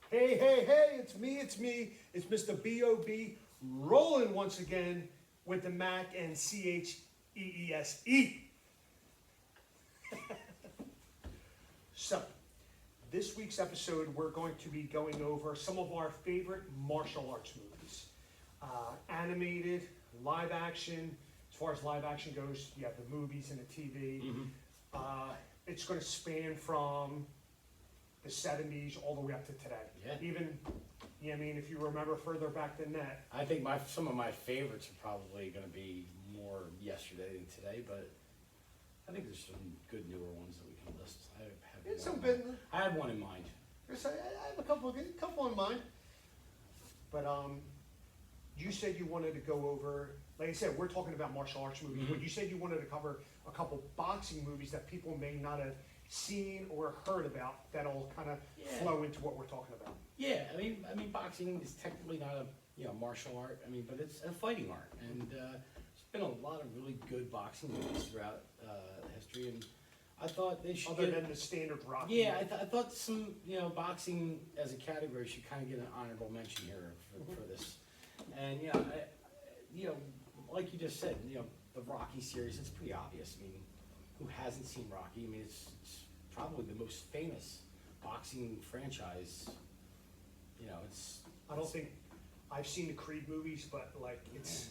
Hey, hey, hey, it's me, it's me. It's Mr. B.O.B. rolling once again with the Mac and C-H-E-E-S-E. So, this week's episode, we're going to be going over some of our favorite martial arts movies. Animated, live action. As far as live action goes, you have the movies and the TV. It's going to span from the 70s all the way up to today. Yeah. Even, yeah, I mean, if you remember further back than that. I think some of my favorites are probably going to be more yesterday than today, but I think there's some good newer ones that we can list. I have one in mind. I have a couple in mind. But you said you wanted to go over, like I said, we're talking about martial arts movies, but you said you wanted to cover a couple boxing movies that people may not have seen or heard about that'll kind of flow into what we're talking about. Yeah, I mean, boxing is technically not a martial art. I mean, but it's a fighting art, and there's been a lot of really good boxing movies throughout history, and I thought they should. Other than the standard Rocky. Yeah, I thought some boxing as a category should kind of get an honorable mention here for this, and like you just said, the Rocky series, it's pretty obvious. I mean, who hasn't seen Rocky? I mean, it's probably the most famous boxing franchise. I don't think I've seen the Creed movies, but like it's.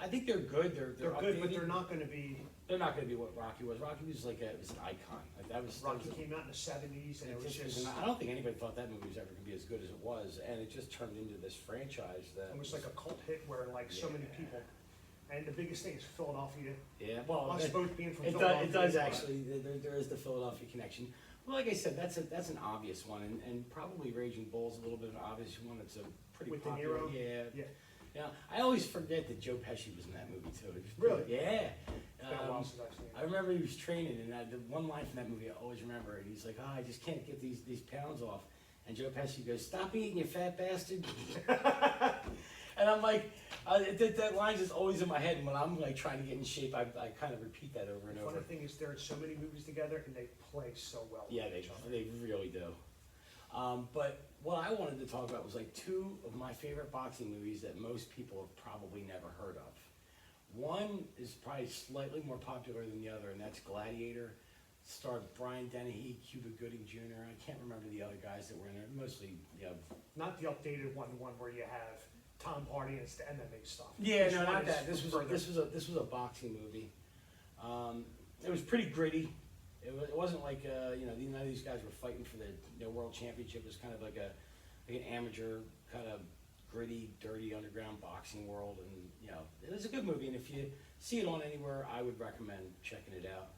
I think they're good. They're good, but they're not going to be. They're not going to be what Rocky was. Rocky was like it was an icon. Like Rocky came out in the 70s, and it was just. I don't think anybody thought that movie was ever going to be as good as it was, and it just turned into this franchise that. It was like a cult hit where like so many people. And the biggest thing is Philadelphia. Yeah, well, us both being from Philadelphia. It does actually. There is the Philadelphia connection. Well, like I said, that's an obvious one, and probably Raging Bull's a little bit of an obvious one. It's a pretty with popular. De Niro. Yeah. Yeah, I always forget that Joe Pesci was in that movie too. Really? Yeah. It's been a while since I've seen it. I remember he was training, and the one line from that movie I always remember. And he's like, "Oh, I just can't get these pounds off." And Joe Pesci goes, "Stop eating, you fat bastard." And I'm like, that line's just always in my head. And when I'm like trying to get in shape, I kind of repeat that over and over. The funny thing is, there are so many movies together, and they play so well. Yeah, they really do. But what I wanted to talk about was like two of my favorite boxing movies that most people have probably never heard of. One is probably slightly more popular than the other, and that's Gladiator. Starred Brian Dennehy, Cuba Gooding Jr. I can't remember the other guys that were in there. Mostly, Not the updated one where you have Tom Hardy and it's the MMA stuff. Yeah, no, not that. This was a boxing movie. It was pretty gritty. It wasn't like none of these guys were fighting for the world championship. It was kind of like an amateur kind of gritty, dirty underground boxing world, and it was a good movie. And if you see it on anywhere, I would recommend checking it out.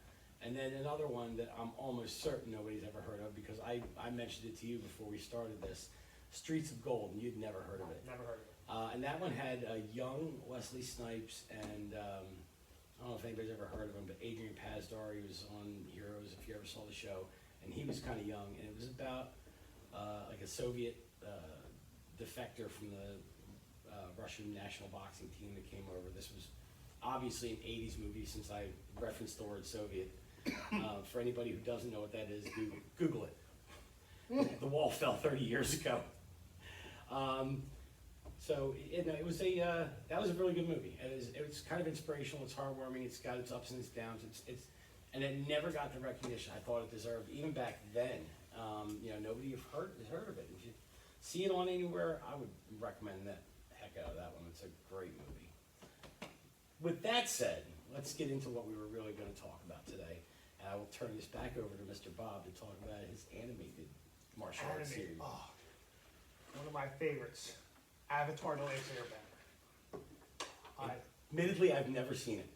And then another one that I'm almost certain nobody's ever heard of because I mentioned it to you before we started this, Streets of Gold, and you'd never heard of it. Never heard of it. And that one had young Wesley Snipes and I don't know if anybody's ever heard of him, but Adrian Pasdar, he was on Heroes, if you ever saw the show, and he was kind of young, and it was about like a Soviet defector from the Russian national boxing team that came over. This was obviously an 80s movie since I referenced the word Soviet. For anybody who doesn't know what that is, Google it. The wall fell 30 years ago. So it was that was a really good movie. It's kind of inspirational. It's heartwarming. It's got its ups and its downs. And it never got the recognition I thought it deserved. Even back then, nobody has heard of it. If you see it on anywhere, I would recommend the heck out of that one. It's a great movie. With that said, let's get into what we were really going to talk about today. And I will turn this back over to Mr. Bob to talk about his animated martial arts series. Oh, one of my favorites. Avatar: The Last Airbender. Admittedly, I've never seen it.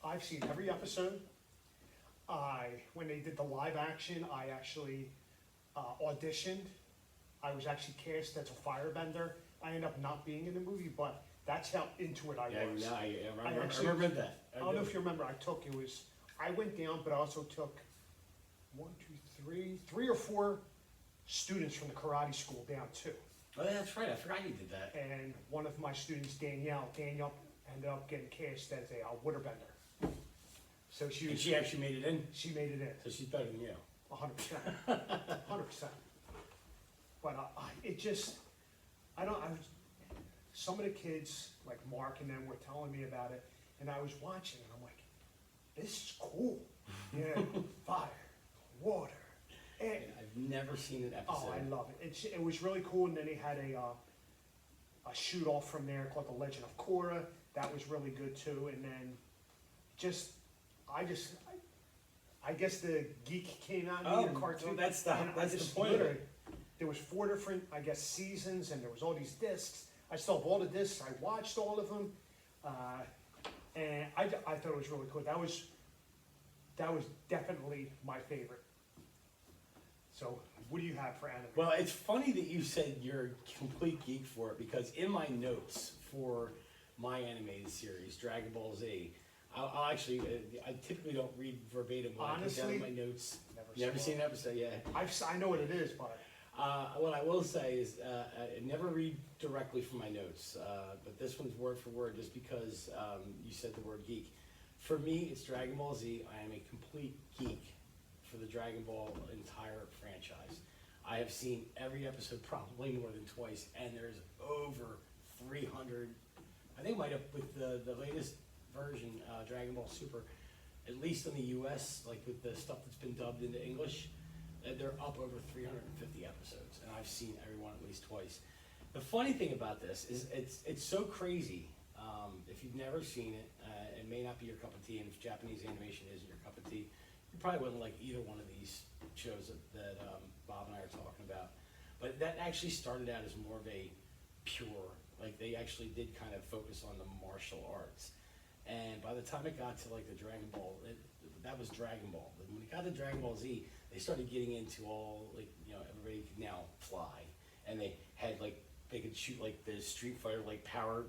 I've seen every episode. When they did the live action, I actually auditioned. I was actually cast as a firebender. I ended up not being in the movie, but that's how into it I was. Yeah, I remember that. I don't know if you remember. I went down, but I also took three or four students from the karate school down too. Oh, that's right. I forgot you did that. And one of my students, Danielle ended up getting cast as a waterbender. So she actually made it in? She made it in. So she's better than you. 100%. 100%. But it just, I don't, I was, some of the kids, like Mark and them were telling me about it, and I was watching, and I'm like, this is cool. Yeah, fire, water, air. I've never seen an episode. Oh, I love it. It was really cool, and then they had a shoot off from there called The Legend of Korra. That was really good too. And then I guess the geek came out in me, the cartoon. Well, that's the point of literally, it. there was 4 different, I guess, seasons, and there was all these discs. I still have all the discs. I watched all of them, and I thought it was really cool. That was definitely my favorite. So, what do you have for anime? Well, it's funny that you said you're a complete geek for it, because in my notes for my animated series, Dragon Ball Z, I'll actually, I typically don't read verbatim when I put down Honestly, my notes. never Never saw seen it. an episode, yeah. I know what it is, but What I will say is, I never read directly from my notes, but this one's word for word just because you said the word geek. For me, it's Dragon Ball Z. I am a complete geek for the Dragon Ball entire franchise. I have seen every episode probably more than twice, and there's over 300. I think might have with the latest version, Dragon Ball Super, at least in the U.S., like with the stuff that's been dubbed into English, they're up over 350 episodes, and I've seen every one at least twice. The funny thing about this is it's so crazy. If you've never seen it, it may not be your cup of tea, and if Japanese animation isn't your cup of tea, you probably wouldn't like either one of these shows that Bob and I are talking about. But that actually started out as more of a pure, like they actually did kind of focus on the martial arts. And by the time it got to like the Dragon Ball, that was Dragon Ball. When it got to Dragon Ball Z, they started getting into all, like, you know, everybody could now fly. And they had like, they could shoot like the Street Fighter, like power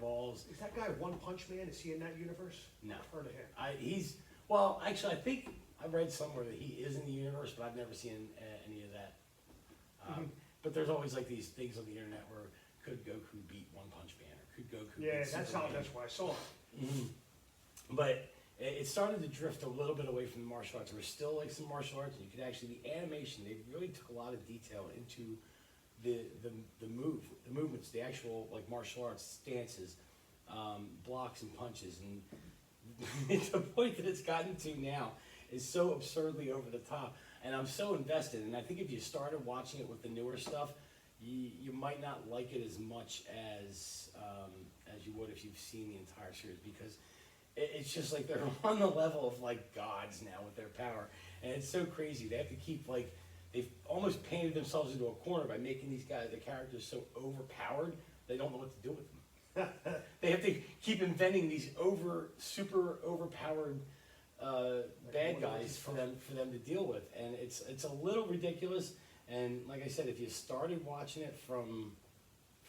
balls. is that guy One Punch Man? Is he in that universe? No. I've heard of him. Well, actually, I think I read somewhere that he is in the universe, but I've never seen any of that. But there's always like these things on the internet where could Goku beat One Punch Man, or could Goku Yeah, beat that's Superman? what I saw. But it started to drift a little bit away from the martial arts. There was still like some martial arts, and you could actually, the animation, they really took a lot of detail into the movements, the actual like martial arts stances, blocks and punches, and the point that it's gotten to now is so absurdly over the top. And I'm so invested, and I think if you started watching it with the newer stuff, you might not like it as much as you would if you've seen the entire series, because it's just like they're on the level of like gods now with their power, and it's so crazy. They have to keep like, they've almost painted themselves into a corner by making these guys, the characters, so overpowered they don't know what to do with them. They have to keep inventing these super overpowered bad guys for them to deal with, and it's a little ridiculous. And like I said, if you started watching it from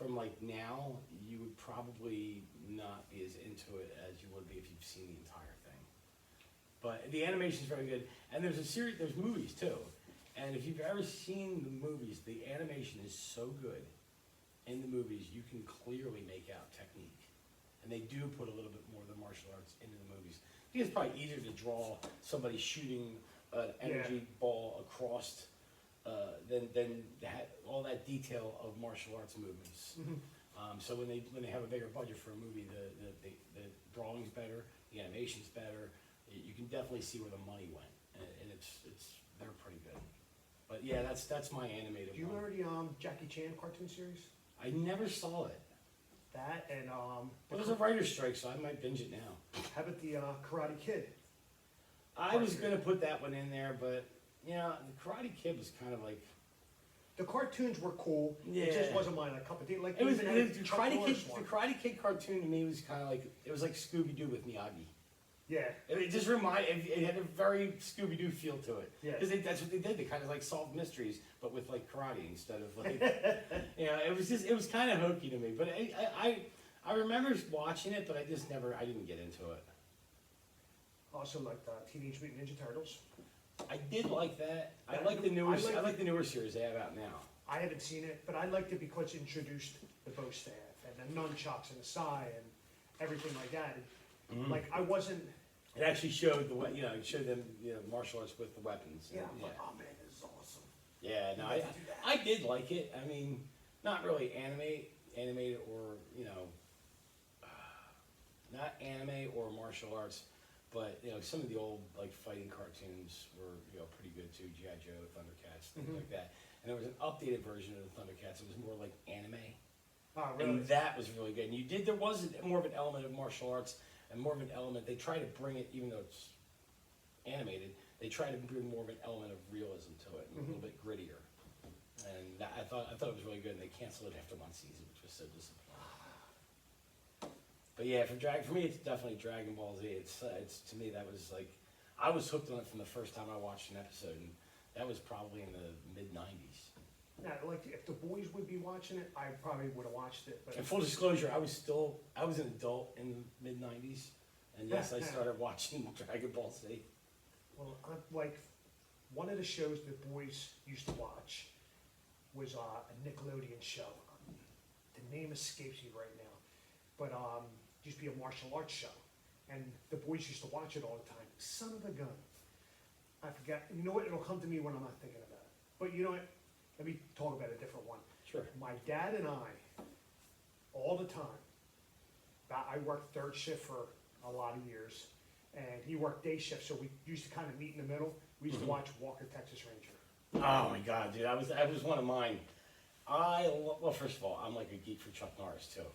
like now, you would probably not be as into it as you would be if you've seen the entire thing. But the animation is very good, and there's movies too. And if you've ever seen the movies, the animation is so good in the movies, you can clearly make out technique. And they do put a little bit more of the martial arts into the movies. I think it's probably easier to draw somebody shooting an energy ball across than all that detail of martial arts movements. So when they have a bigger budget for a movie, the drawing's better, the animation's better. You can definitely see where the money went, and they're pretty good. But yeah, that's my animated Do you one. remember the Jackie Chan cartoon series? I never saw it. That and It was a writer's strike, so I might binge it now. how about the Karate Kid? I was gonna put that one in there, but yeah, the Karate Kid was kind of like, The cartoons were cool. It just Yeah. wasn't my cup of tea. Like it was even the had Chuck Norris The one. Karate Kid cartoon to me was kind of like, it was like Scooby Doo with Miyagi. Yeah, It just it had a very Scooby Doo feel to it. Yeah. Because that's what they did. They kind of like solved mysteries, but with like karate instead of like, it was kind of hokey to me. But I remember watching it, but I didn't get into it. also like the Teenage Mutant Ninja Turtles. I did like that. I Yeah, like the newer, I like the newer series they have out now. I haven't seen it, but I liked it because it introduced the bow staff and the nunchucks and the sai and everything like that. Like I wasn't. It actually showed it showed them, martial arts with the weapons. Yeah, And, I'm like, oh man, this is awesome. Yeah, no, You get to do that. I did like it. I mean, not really animated or, you know, not anime or martial arts, but, you know, some of the old, like, fighting cartoons were, you know, pretty good too. G.I. Joe, Thundercats, things like that. And there was an updated version of the Thundercats. It was more like anime. Oh, really? And that was really good. And there was more of an element of martial arts and more of an element, they try to bring it, even though it's animated, they try to bring more of an element of realism to it, and a little bit grittier. And I thought it was really good, and they canceled it after one season, which was so disappointing. But yeah, for me, it's definitely Dragon Ball Z. It's to me, that was like, I was hooked on it from the first time I watched an episode, and that was probably in the mid-90s. Now, like, if the boys would be watching it, I probably would have watched it, but. And full disclosure, I was an adult in the mid-90s, and yes, I started watching Dragon Ball Z. Well, like, one of the shows the boys used to watch was a Nickelodeon show. The name escapes me right now, but it used to be a martial arts show, and the boys used to watch it all the time. Son of a gun. I forget. You know what? It'll come to me when I'm not thinking about it. But you know what? Let me talk about a different one. Sure. My dad and I, all the time, I worked third shift for a lot of years, and he worked day shift, so we used to kind of meet in the middle. We used to watch Walker, Texas Ranger. Oh my God, dude, that was one of mine. Well, first of all, I'm like a geek for Chuck Norris too.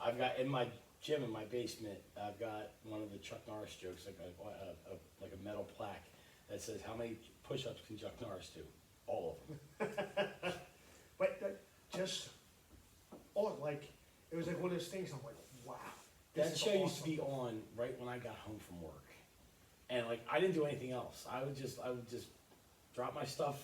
I've got in my gym in my basement, I've got one of the Chuck Norris jokes, like a metal plaque that says, "How many push-ups can Chuck Norris do?" All of them. But just, like, it was like one of those things, I'm like, wow. That show used to be on right when I got home from work. And like, I didn't do anything else. I would just drop my stuff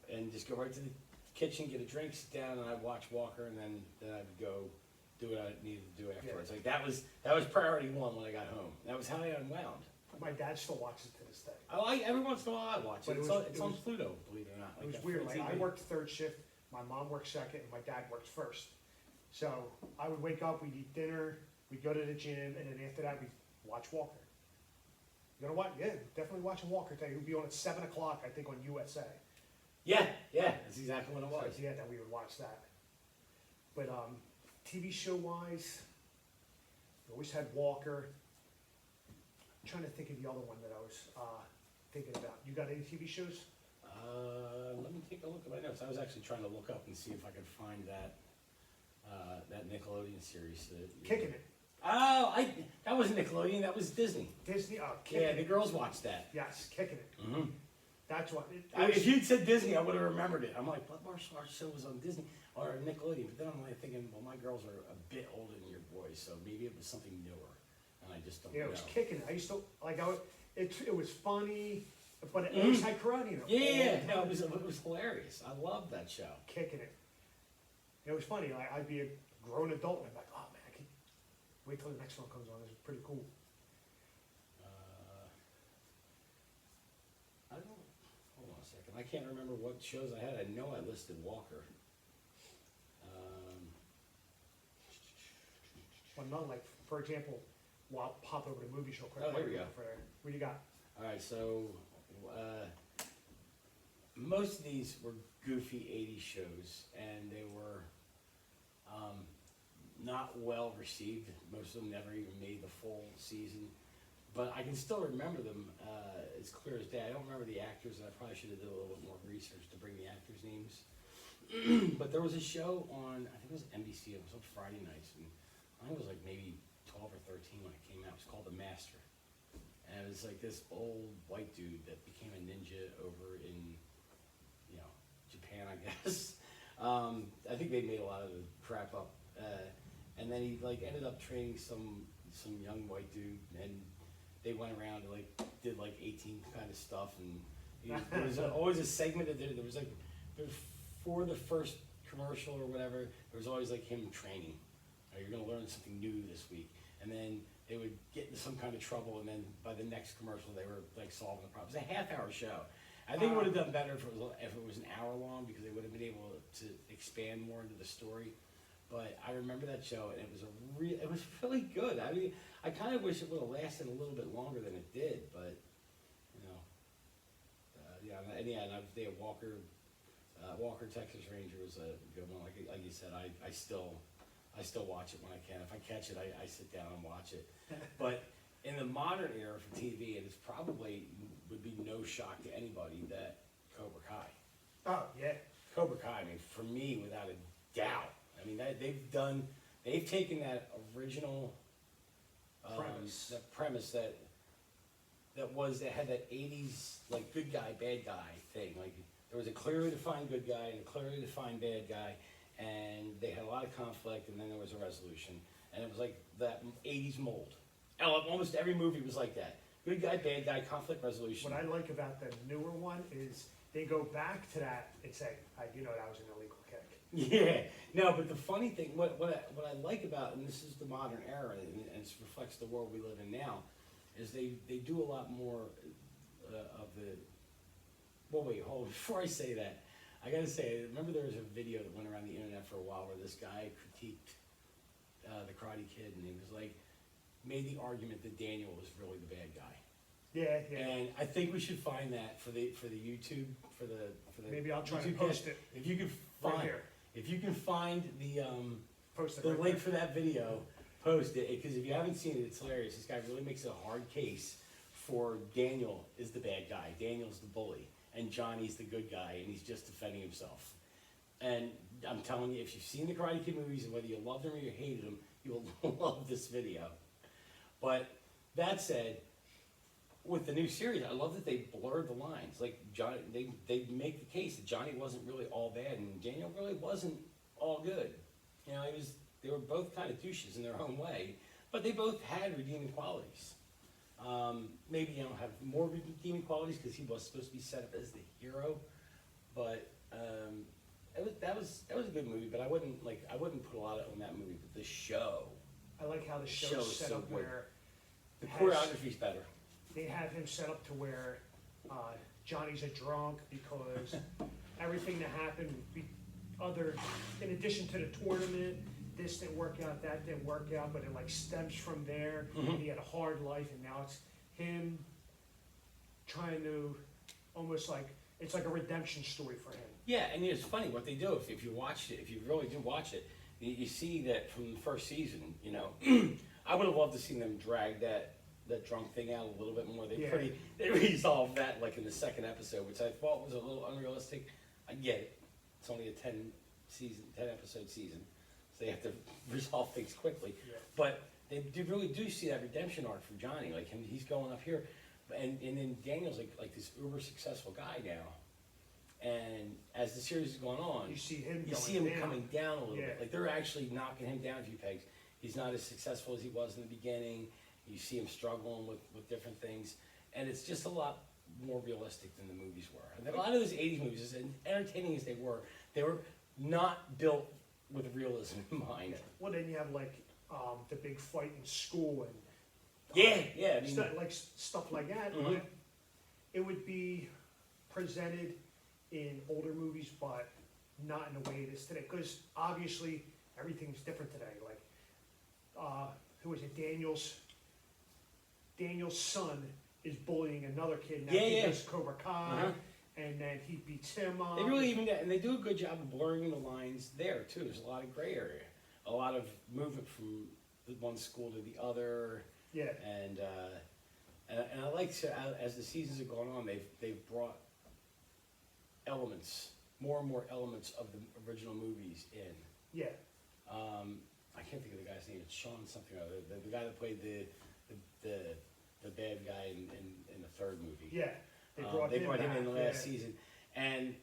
and just go right to the kitchen, get a drink, sit down, and I'd watch Walker, and then I would go do what I needed to do afterwards. Like, that was priority one when I got home. That was how I unwound. My dad still watches it to this day. Every once in a while I watch it. But It's on Pluto, believe it or not. It was Like weird, like, I TV. worked third shift, my mom worked second, and my dad worked first. So I would wake up, we'd eat dinner, we'd go to the gym, and then after that, we'd watch Walker. You know what? Yeah, definitely watching Walker today. It would be on at 7 o'clock, I think, on USA. Yeah, that's exactly what it was. So, yeah, that we would watch that. But TV show wise, we always had Walker. I'm trying to think of the other one that I was thinking about. You got any TV shows? Let me take a look at my notes. I was actually trying to look up and see if I could find that Nickelodeon series. Kicking It. Oh, that wasn't Nickelodeon. That was Disney. Disney. Kicking Yeah, It. the girls watched that. Yes, Kicking It. Mm-hmm. That's what. If you'd said Disney, I would have remembered it. I'm like, what martial arts show was on Disney or Nickelodeon? But then I'm like thinking, well, my girls are a bit older than your boys, so maybe it was something newer, and I just don't know. Yeah, it was Kicking It. I used to like. It was funny, but it always had karate in it. Yeah, no, it was hilarious. I loved that show. Kicking It. It was funny. Like, I'd be a grown adult and I'd be like, oh man, I can wait till the next one comes on. This is pretty cool. I don't. Hold on a second. I can't remember what shows I had. I know I listed Walker. Well, not like, for example, well, I'll pop over to movie show quick. Oh, there we go. What do you got? All right, so most of these were goofy '80s shows, and they were not well received. Most of them never even made the full season, but I can still remember them as clear as day. I don't remember the actors, and I probably should have done a little bit more research to bring the actors' names. But there was a show on, I think it was NBC. It was on Friday nights, and I was like maybe 12 or 13 when it came out. It was called The Master. And it was like this old white dude that became a ninja over in, Japan, I guess. I think they made a lot of the crap up. And then he like ended up training some young white dude, and they went around and like did like 18 kind of stuff. And there was always a segment of there was for the first commercial or whatever, there was always like him training. You're gonna learn something new this week. And then they would get into some kind of trouble, and then by the next commercial, they were like solving the problem. It was a half-hour show. I think it would have done better if it was an hour long, because they would have been able to expand more into the story. But I remember that show, and it was really good. I mean, I kind of wish it would have lasted a little bit longer than it did, but and they had Walker. Walker Texas Ranger was a good one. Like you said, I still watch it when I can. If I catch it, I sit down and watch it. But in the modern era for TV, it is probably would be no shock to anybody that Cobra Kai. Oh, yeah. Cobra Kai, I mean, for me, without a doubt. I mean, they've taken that original premise that had that 80s, like, good guy, bad guy thing. Like, there was a clearly defined good guy and a clearly defined bad guy, and they had a lot of conflict, and then there was a resolution. And it was like that 80s mold. Almost every movie was like that. Good guy, bad guy, conflict resolution. What I like about the newer one is they go back to that and say, that was an illegal kick. Yeah, no, but the funny thing, what I like about, and this is the modern era, and it reflects the world we live in now, is they do a lot more of the. Well, wait, hold on. Before I say that, I gotta say, remember there was a video that went around the internet for a while where this guy critiqued the Karate Kid, and he was like, made the argument that Daniel was really the bad guy. Yeah, yeah. And I think we should find that for the YouTube for the Maybe I'll try to YouTube post cast. it. If you can Right find here. if you can find Post it the right link there. for that video, post it, because if you haven't seen it, it's hilarious. This guy really makes a hard case for Daniel is the bad guy, Daniel's the bully, and Johnny's the good guy, and he's just defending himself. And I'm telling you, if you've seen the Karate Kid movies, and whether you loved them or you hated them, you will love this video. But that said, with the new series, I love that they blurred the lines. Like Johnny, they make the case that Johnny wasn't really all bad, and Daniel really wasn't all good. You know, they were both kind of douches in their own way, but they both had redeeming qualities. Maybe have more redeeming qualities because he was supposed to be set up as the hero, but that was a good movie. But I wouldn't put a lot on that movie. But the show, I like how the show show's is set so up good. where the choreography's better. they have him set up to where Johnny's a drunk because everything that happened, in addition to the tournament, this didn't work out, that didn't work out, but it like stems from there. Mhm. He had a hard life, and now it's him trying to almost like it's like a redemption story for him. Yeah, and it's funny what they do. If you watched it, if you really do watch it, you see that from the first season. I would have loved to see them drag that drunk thing out a little bit more. They resolved that like in the second episode, which I thought was a little unrealistic. I get it. It's only a 10 episode season, so they have to resolve things quickly. Yeah. But they really do see that redemption arc for Johnny. Like him, he's going up here, and then Daniel's like this uber successful guy now. And as the series is going on, You see him. him coming down a little Yeah. bit. Like they're actually knocking him down a few pegs. He's not as successful as he was in the beginning. You see him struggling with different things, and it's just a lot more realistic than the movies were. And a lot of those '80s movies, as entertaining as they were not built with realism in mind. Well, then you have like the big fight in school and Yeah. I mean, stuff like that. Mhm. But it would be presented in older movies, but not in the way it is today. Because obviously everything's different today. Like, who is it? Daniel's son is bullying another kid. Now he does Cobra Kai, and then he beats him up. they really and they do a good job of blurring the lines there too. There's a lot of gray area, a lot of movement from the one school to the other. Yeah. And I like as the seasons have gone on, they've brought more and more elements of the original movies in. Yeah. I can't think of the guy's name. It's Sean something or other. The guy that played the bad guy in the third movie. Yeah. They brought him in the last season, and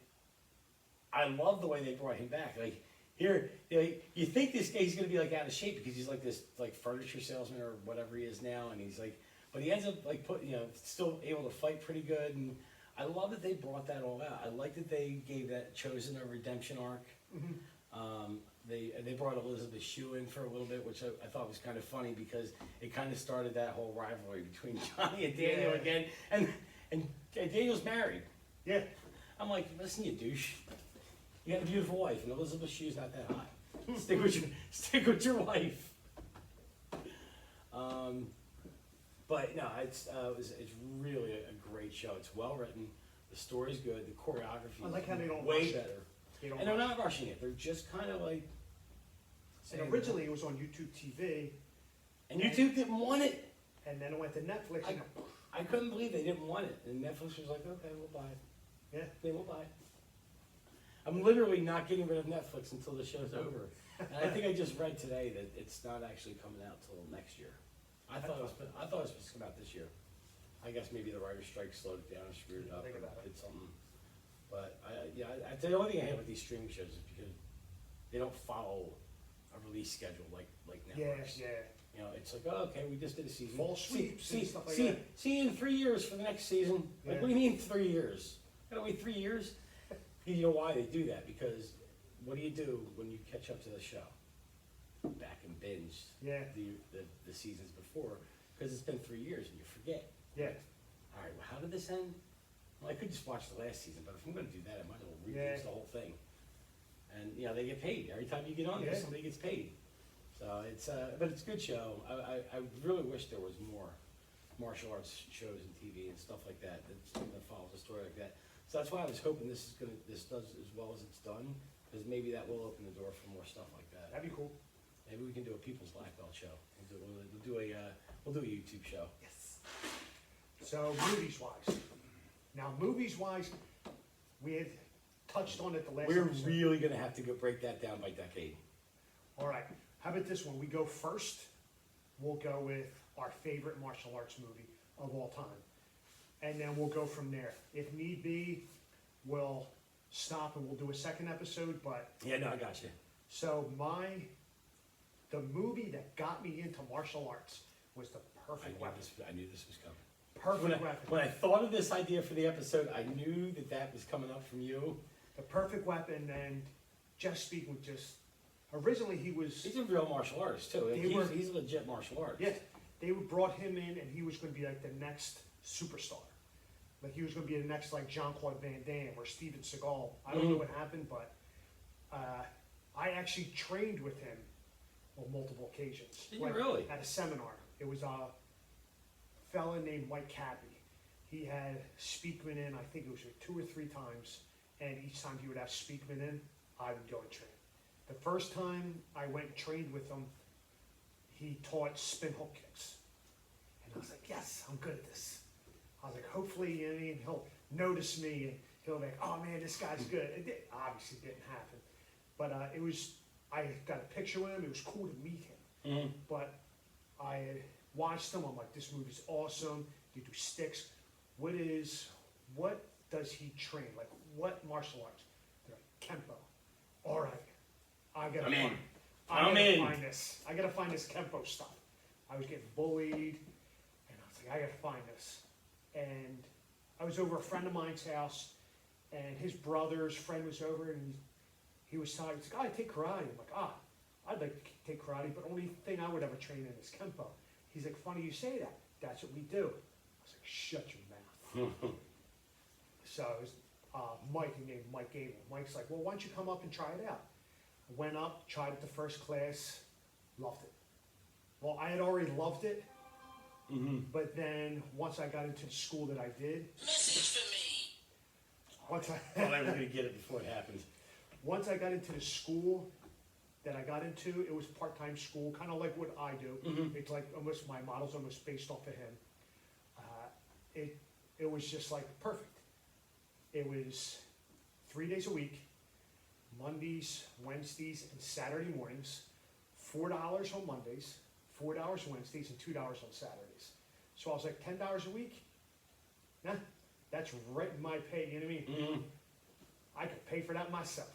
I love the way they brought him back. Like here, you think this guy's gonna be like out of shape because he's like this like furniture salesman or whatever he is now, and he's like, but he ends up like still able to fight pretty good, and I love that they brought that all out. I like that they gave that Chosen a redemption arc. Mm-hmm. They brought Elizabeth Shue in for a little bit, which I thought was kind of funny because it kind of started that whole rivalry between Johnny and Daniel again, and Daniel's married. Yeah. I'm like, listen, you douche. You got a beautiful wife, and Elizabeth Shue's not that hot. Stick with your wife. But no, it's really a great show. It's well written. The story's good. The choreography I like how they don't way rush it. better. They don't And they're rush. not rushing it. They're just kind of like. And saying, originally it was on YouTube TV, And YouTube didn't want it. and then it went to Netflix, and I couldn't believe they didn't want it. And Netflix was like, okay, we'll buy it. yeah, They will buy it. I'm literally not getting rid of Netflix until the show's over. And I think I just read today that it's not actually coming out till next year. I thought it was supposed to come out this year. I guess maybe the writer's strike slowed it down and screwed it up Think or about it. did something. But the only thing I hate with these streaming shows is because they don't follow a release schedule like yeah, networks. yeah. You know, it's like, oh, okay, we just did a season. Fall sweeps and stuff like see, that. see you in 3 years for the next season. Like, Yeah. what do you mean 3 years? Gotta wait 3 years? You know why they do that? Because what do you do when you catch up to the show? Back and binge Yeah. the seasons before, because it's been 3 years and you forget. Yeah, All right, well, how did this end? Well, I could just watch the last season, but if I'm gonna do that, I might as well Yeah. rebinge the whole thing. And, you know, they get paid. Every time you get on there, Yeah. somebody gets paid. So it's, but it's a good show. I really wish there was more martial arts shows and TV and stuff like that, that follows a story like that. So that's why I was hoping this does as well as it's done, because maybe that will open the door for more stuff like that. that'd be cool. Maybe we can do a People's Black Belt show. We'll do a YouTube show. Yes. So movies wise, now movies wise, we had touched on it the last We're episode. really gonna have to go break that down by decade. All right, how about this one? We go first. We'll go with our favorite martial arts movie of all time, and then we'll go from there. If need be, we'll stop and we'll do a second episode. But Yeah, no, I got you. so the movie that got me into martial arts was The Perfect Weapon. I knew this was coming. Perfect Weapon. When I thought of this idea for the episode, I knew that was coming up from you. The Perfect Weapon, and Jeff Speak was just originally he was. He's a real martial artist too. Like, They were- he's a legit martial artist. Yeah, they brought him in, and he was going to be like the next superstar. Like he was going to be the next like Jean-Claude Van Damme or Steven Seagal. I don't know what happened, but I actually trained with him on multiple occasions. Did you really? At a seminar. It was a fella named Mike Cappy. He had Speakman in, I think it was 2 or 3 times, and each time he would have Speakman in, I would go and train. The first time I went and trained with him, he taught spin hook kicks. And I was like, yes, I'm good at this. I was like, hopefully, you know, he'll notice me and he'll be like, oh man, this guy's good. Obviously didn't happen. But I got a picture with him. It was cool to meet him. Mhm. But I had watched him. I'm like, this movie's awesome. You do sticks. What does he train? Like, what martial arts? They're like, Kempo. All right. I gotta I'm in. find, I I'm gotta in. find this. I gotta find this Kempo stuff. I was getting bullied, and I was like, I gotta find this. And I was over a friend of mine's house, and his brother's friend was over, and he was telling me, he's like, I take karate. I'm like, I'd like to take karate, but only thing I would ever train in is Kempo. He's like, funny you say that. That's what we do. I was like, shut your mouth. So it was Mike, he named Mike Gable. Mike's like, well, why don't you come up and try it out? I went up, tried it the first class, loved it. Well, I had already loved it, but then once I got into the school that I did, Message for me. once Thought I was gonna get it before it happened. once I got into the school that I got into, it was part-time school, kind of like what I do. It's like almost my model's almost based off of him. It was just like perfect. It was 3 days a week, Mondays, Wednesdays, and Saturday mornings, $4 on Mondays, $4 Wednesdays, and $2 on Saturdays. So I was like, $10 a week? Nah, that's right in my pay, you know what I mean? I could pay for that myself.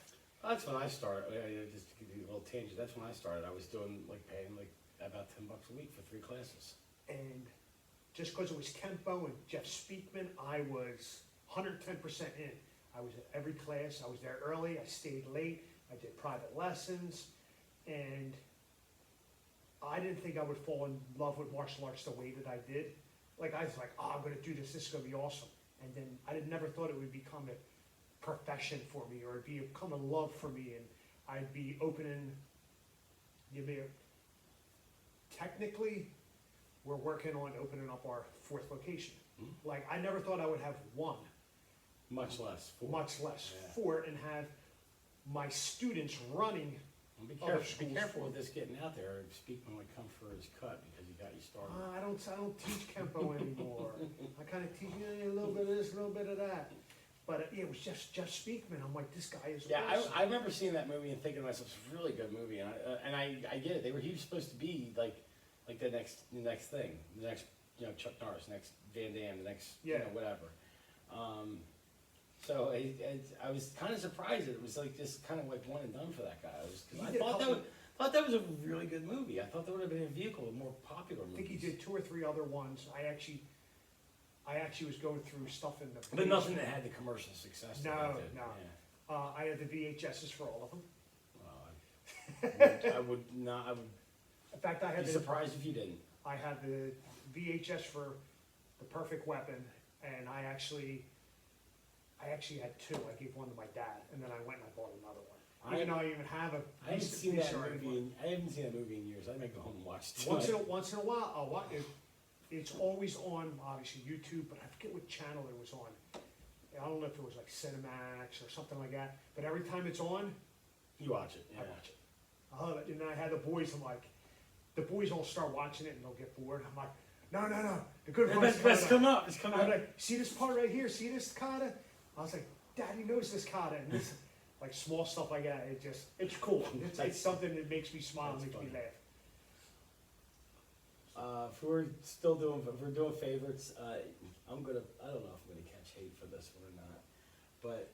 That's when I started. Just to give you a little tangent, that's when I started. I was doing paying about $10 a week for 3 classes. And just because it was Kempo and Jeff Speakman, I was 110% in. I was at every class. I was there early. I stayed late. I did private lessons. And I didn't think I would fall in love with martial arts the way that I did. Like, I was like, oh, I'm going to do this. This is going to be awesome. And then I never thought it would become a profession for me or become a love for me. And I'd be opening, technically, we're working on opening up our 4th location. Like, I never thought I would have 1, Much less. 4. much less Yeah. 4, and have my students running. Be Other careful, be schools careful for- with this getting out there. Speakman might come for his cut because he got you started. I don't teach Kempo anymore. I kind of teach a little bit of this, a little bit of that. But yeah, it was just Speakman. I'm like, this guy is Yeah, awesome. I remember seeing that movie and thinking to myself, it's a really good movie, and I get it. He was supposed to be like the next thing, the next Chuck Norris, next Van Damme, the next whatever. So I was kind of surprised that it was like just kind of like one and done for that guy. I thought that was a really good movie. I thought that would have been a vehicle of more popular I movies. think he did 2 or 3 other ones. I actually was going through stuff in the. But nothing that had the commercial success. No, that it did. no. Yeah. I had the VHSs for all of them. I would not. I would In fact, be surprised if you didn't. I had the VHS for The Perfect Weapon, and I actually had 2. I gave one to my dad, and then I went and I bought another one. Even though I even have a. I haven't seen that VCR movie. I haven't seen that movie in years. I might go home and watch it. Once in a while, I'll watch it. It's always on, obviously, YouTube, but I forget what channel it was on. I don't know if it was like Cinemax or something like that, but every time it's on, You watch it. I Yeah. watch it. And then I had the boys, I'm like, the boys all start watching it and they'll get bored. I'm like, no, the good part's Let's come coming up. Let's come I'm up. like, see this part right here? See this kata? I was like, Daddy knows this kata. And this, like small stuff like that, it's cool. It's something that makes me smile, That's makes me funny. laugh. If we're doing favorites, I don't know if I'm gonna catch hate for this one or not, but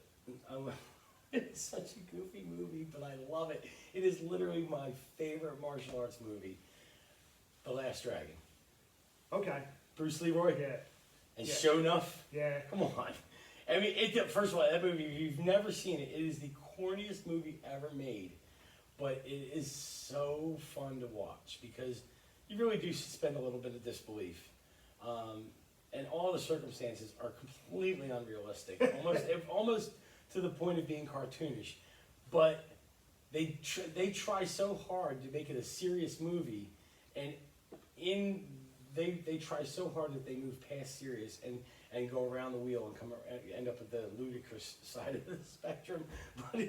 it's such a goofy movie, but I love it. It is literally my favorite martial arts movie, The Last Dragon. Okay, Bruce Leroy yeah, and Yeah. Shonuff. yeah. Come on. I mean, first of all, that movie, if you've never seen it, it is the corniest movie ever made, but it is so fun to watch because you really do suspend a little bit of disbelief. And all the circumstances are completely unrealistic, almost to the point of being cartoonish. But they try so hard to make it a serious movie, and they try so hard that they move past serious and go around the wheel and end up at the ludicrous side of the spectrum. But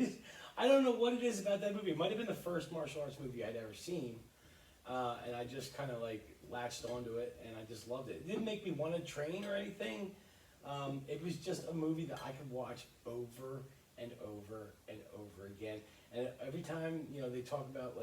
I don't know what it is about that movie. It might have been the first martial arts movie I'd ever seen. And I just kind of like latched onto it, and I just loved it. It didn't make me want to train or anything. It was just a movie that I could watch over and over and over again. And every time they talk about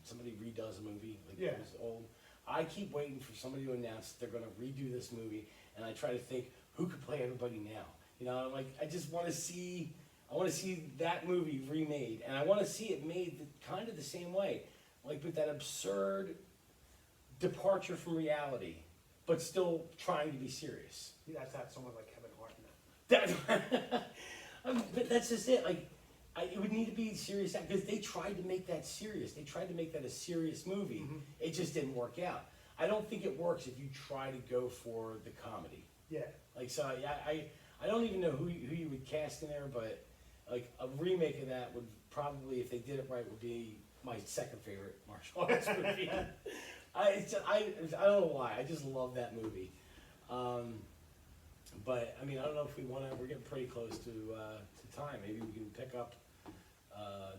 somebody redoes a movie Yeah. it was old, I keep waiting for somebody to announce that they're going to redo this movie, and I try to think who could play everybody now. I'm like, I just want to see. I want to see that movie remade, and I want to see it made kind of the same way. Like with that absurd departure from reality, but still trying to be serious. That's someone like Kevin Hart in that. But that's just it. It would need to be serious because they tried to make that serious. They tried to make that a serious movie. Mhm. It just didn't work out. I don't think it works if you try to go for the comedy. Yeah, I don't even know who you would cast in there, but like a remake of that would probably, if they did it right, would be my second favorite martial arts movie. I don't know why. I just love that movie. But I mean, I don't know if we're getting pretty close to time. Maybe we can pick up,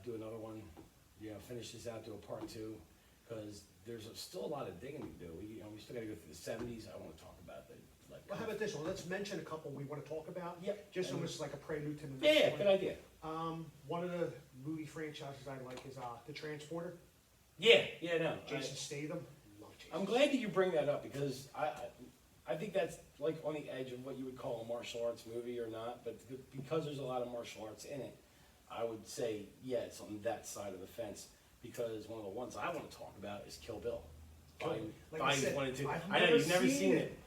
do another one. Finish this out, do a part 2, because there's still a lot of digging to do. We still got to go through the 70s. I want to talk about that. well, how about this one? Let's mention a couple we want to talk about. Yep. Just almost like a prelude to the Yeah, next yeah, one. good idea. One of the movie franchises I like is The Transporter. Yeah, no. Jason Statham. Love Jason. I'm glad that you bring that up because I think that's like on the edge of what you would call a martial arts movie or not, but because there's a lot of martial arts in it, I would say, yeah, it's on that side of the fence, because one of the ones I want to talk about is Kill Bill. Like I said, 1 and 2. I've I know, never you've never seen it.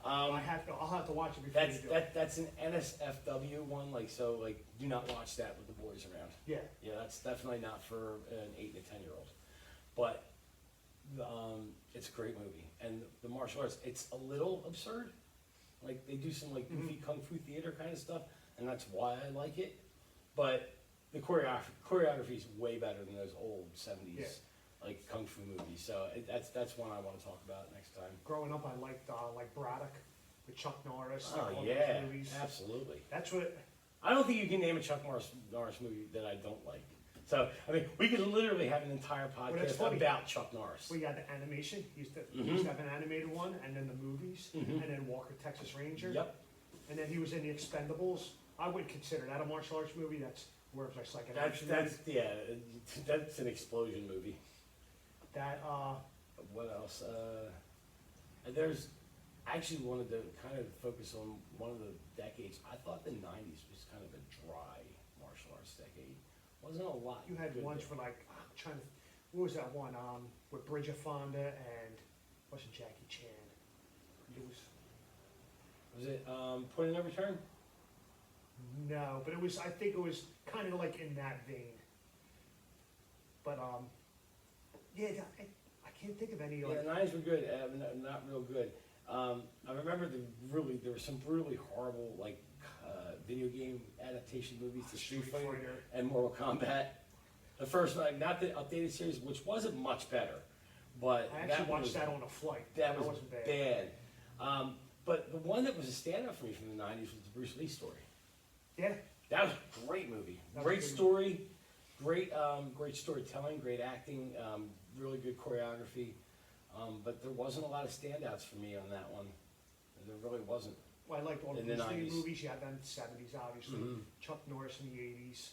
I'll have to watch it before you do it. That's an NSFW one, do not watch that with the boys around. Yeah, Yeah, that's definitely not for an 8 and a 10-year-old. But it's a great movie, and the martial arts, it's a little absurd. Like they do some goofy kung fu theater kind of stuff, and that's why I like it. But the choreography is way better than those old 70s kung fu movies. So that's one I want to talk about next time. growing up, I liked like Braddock with Chuck Norris. Oh all those yeah, movies. absolutely. That's what I don't think you can name a Chuck Norris movie that I don't like. So, I mean, we could literally have an entire that's podcast funny. about Chuck Norris. We got the animation, he used to have an animated one, and then the movies, and then Walker, Texas Ranger. Yep. And then he was in the Expendables. I would consider that a martial arts movie, that's where it's like an action movie. That's an explosion movie. That, What else? I actually wanted to kind of focus on one of the decades. I thought the 90s was kind of a dry martial arts decade. Wasn't a lot. you had good ones there. for like, I'm trying to, what was that one, with Bridget Fonda and, wasn't Jackie Chan? It was, Was it Point of No Return? no, but it was, I think it was kind of like in that vein. But, yeah, I can't think of any, Yeah, like, the 90s were good, not real good. I remember there were some really horrible like video game adaptation movies to Street Fighter and Mortal Kombat. The first, like, not the updated series, which wasn't much better, but I actually one watched that on a flight. That was wasn't bad. bad. But the one that was a standout for me from the 90s was the Bruce Lee story. Yeah, That was a great movie. That was Great a good story, great storytelling, great acting, really good choreography. But there wasn't a lot of standouts for me on that one. There really wasn't. well, I liked all the In the Bruce Lee 90s. movies, you had them in the 70s, obviously. Mhm. Chuck Norris in the 80s.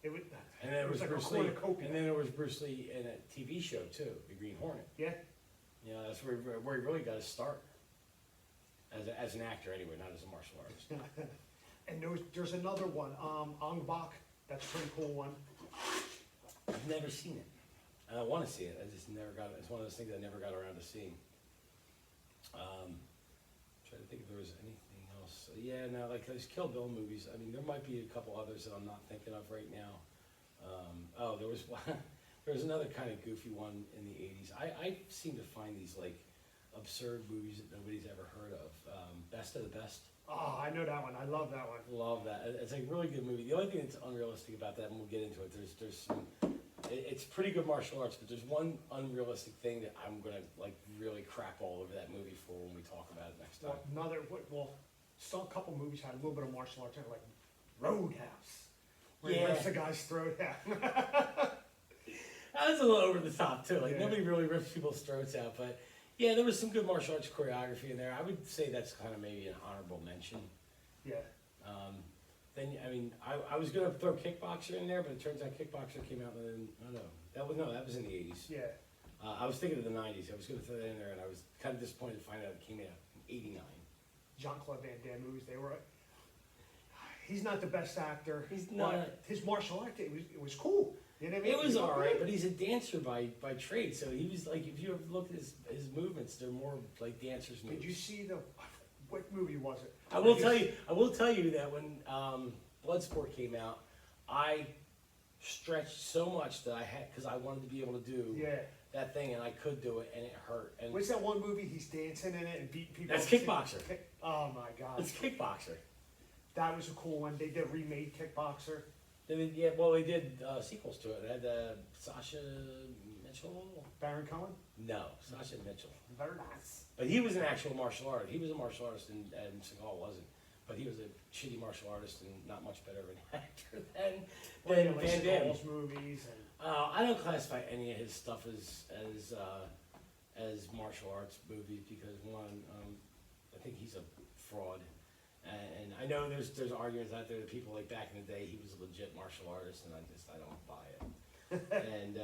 It was, And then it was like Bruce a Lee. cornucopia. And then there was Bruce Lee in a TV show too, The Green Hornet. Yeah, You know, that's where he really got his start. As an actor anyway, not as a martial artist. and there's another one, Ong Bak, that's a pretty cool one. I've never seen it. I want to see it. I just never got it. It's one of those things I never got around to seeing. Trying to think if there was anything else. Yeah, no, like those Kill Bill movies. I mean, there might be a couple others that I'm not thinking of right now. There was one, there was another kind of goofy one in the 80s. I seem to find these like absurd movies that nobody's ever heard of. Best of the Best. Oh, I know that one, I love that one. Love that. It's a really good movie. The only thing that's unrealistic about that, and we'll get into it, there's some, it's pretty good martial arts, but there's one unrealistic thing that I'm gonna like really crap all over that movie for when we talk about it next time. Saw a couple movies had a little bit of martial arts in it, like Roadhouse, where he Yeah. rips the guy's throat out. That was a little over the top too. Like Yeah. nobody really rips people's throats out, but yeah, there was some good martial arts choreography in there. I would say that's kind of maybe an honorable mention. Yeah, Then I mean, I was gonna throw Kickboxer in there, but it turns out Kickboxer came out in that was in the 80s. yeah. I was thinking of the 90s. I was gonna throw that in there, and I was kind of disappointed to find out it came out in '89. Jean-Claude Van Damme movies, he's not the best actor. He's but not. His martial art, it was cool. You know what I mean? It was He looked all right, good. but he's a dancer by trade, so he was like, if you ever look at his movements, they're more like dancers' moves. Did you see what movie was it? I will tell you that when Bloodsport came out, I stretched so much that because I wanted to be able to do Yeah. that thing, and I could do it, and it hurt. And What's that one movie he's dancing in it and beating people? That's up? Kickboxer. Oh my god. It's Kickboxer. That was a cool one. They did remade Kickboxer. They did, they did sequels to it. They had Sasha Mitchell. Baron Cohen? No, Sasha Mitchell. Very nice. But he was an actual martial artist. He was a martial artist, and Seagal wasn't. But he was a shitty martial artist and not much better of an actor than Like Van Damme. Seagal's movies and I don't classify any of his stuff as martial arts movies because one, I think he's a fraud, and I know there's arguments out there that people like back in the day he was a legit martial artist, and I don't buy it. And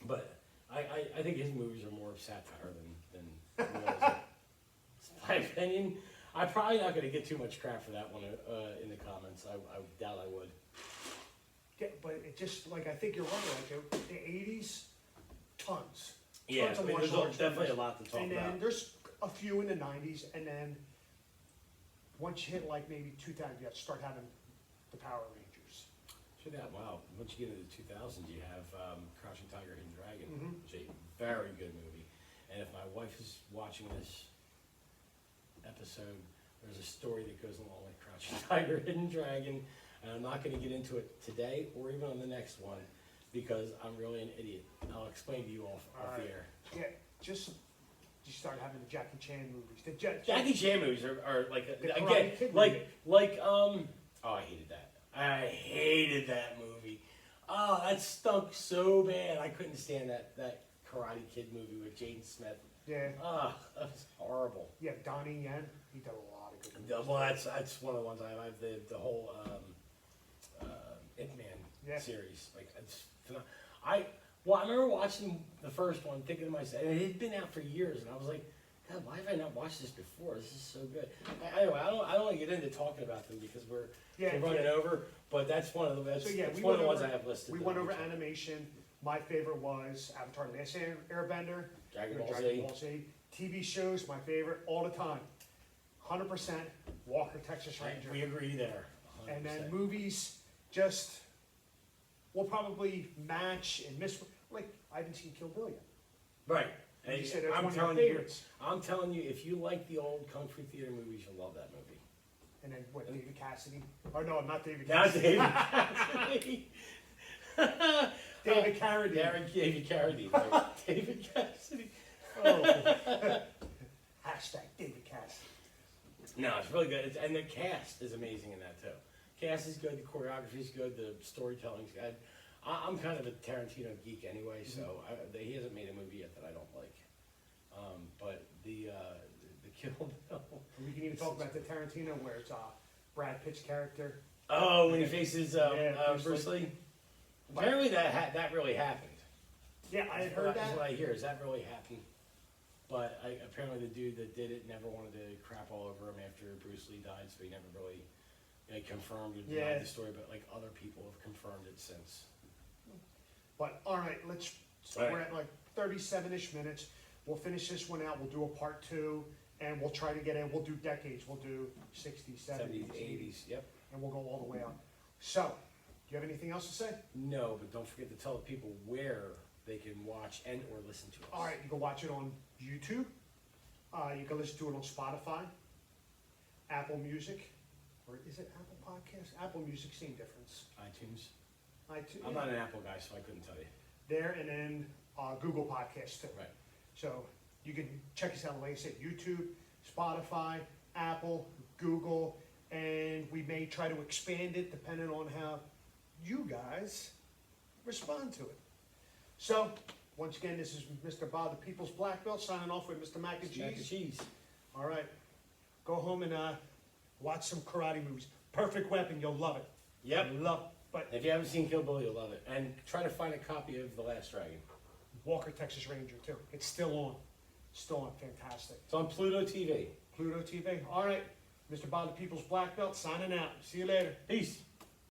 but I think his movies are more of satire than realism. It's my opinion. I'm probably not going to get too much crap for that one in the comments. I doubt I would. yeah, but it just like I think you're right. Like the '80s, tons. Yeah, Tons of there's martial arts definitely a movies. lot to talk And about. then there's a few in the '90s, and then once you hit like maybe 2000, you have to start having the Power Rangers. Check that. Wow. Once you get into the 2000s, you have Crouching Tiger, Hidden Dragon, Mhm. which is a very good movie. And if my wife is watching this episode, there's a story that goes along with Crouching Tiger, Hidden Dragon, and I'm not going to get into it today or even on the next one because I'm really an idiot. I'll explain to you off the Alright. air. Yeah, just you started having the Jackie Chan movies. Jackie Chan movies are like, The Karate again, Kid oh, I hated that. I hated that movie. Oh, that stunk so bad. I couldn't stand that Karate Kid movie with Jaden Smith. Yeah, Ah, that was horrible. yeah, Donnie Yen, he did a lot of good movies. Well, that's one of the ones I have. The whole Ip Man Yeah. series. Like, it's I remember watching the first one, thinking to myself, and it had been out for years, and I was like, God, why have I not watched this before? This is so good. Anyway, I don't want to get into talking about them because we're running over. But that's one of the So, yeah, that's we one of the went ones over- I have listed. We that went I'm over excited. animation. My favorite was Avatar: The Last Airbender. Dragon Dragon Ball Z. Ball Z. TV shows, my favorite all the time. 100% Walker, Texas Ranger. We agree there. And then 100%. movies, just, we'll probably match and miss, like, I haven't seen Kill Bill yet. Right. And you And said that's I'm one of your telling you, favorites. I'm telling you, if you like the old Kung Fu Theater movies, you'll love that movie. And then what, David Cassidy? Oh, no, not David Now Cassidy. David Cassidy. David Carradine. David Carradine. Right? David Cassidy. Oh. Hashtag David Cassidy. No, it's really good. And the cast is amazing in that too. Cast is good. The choreography is good. The storytelling's good. I'm kind of a Tarantino geek anyway, so he hasn't made a movie yet that I don't like. But the Kill Bill. We can even talk about the Tarantino where it's Brad Pitt's character. Oh, when he faces Bruce Bruce Lee. Lee. Apparently that really happened. Yeah, I had That's heard what That's that. what I hear. Is that really happened? But apparently the dude that did it never wanted to crap all over him after Bruce Lee died, so he never really confirmed or denied Yeah. the story. But like other people have confirmed it since. But all right, All right. we're at like 37-ish minutes. We'll finish this one out. We'll do a part 2, and we'll try to get in. We'll do decades. We'll do 60s, 70s, 70s, 80s. Yep. and we'll go all the way up. So, do you have anything else to say? No, but don't forget to tell the people where they can watch and or listen to us. All right, you can watch it on YouTube. You can listen to it on Spotify, Apple Music, or is it Apple Podcasts? Apple Music, same difference. iTunes. iTunes, I'm not an Apple guy, so I couldn't tell you. there, and then Google Podcasts too. Right. So you can check us out, like I said, YouTube, Spotify, Apple, Google, and we may try to expand it depending on how you guys respond to it. So, once again, this is Mr. Bob, the People's Black Belt, signing off with Mr. Mac and Mac and Cheese. cheese. All right, go home and watch some karate movies. Perfect Weapon, you'll love it. Yep. You'll love it. But If you haven't seen Kill Bill, you'll love it. And try to find a copy of The Last Dragon. Walker, Texas Ranger too. It's still on. Still on, fantastic. It's on Pluto TV. Pluto TV. All right, Mr. Bob, the People's Black Belt, signing out. See you later. Peace.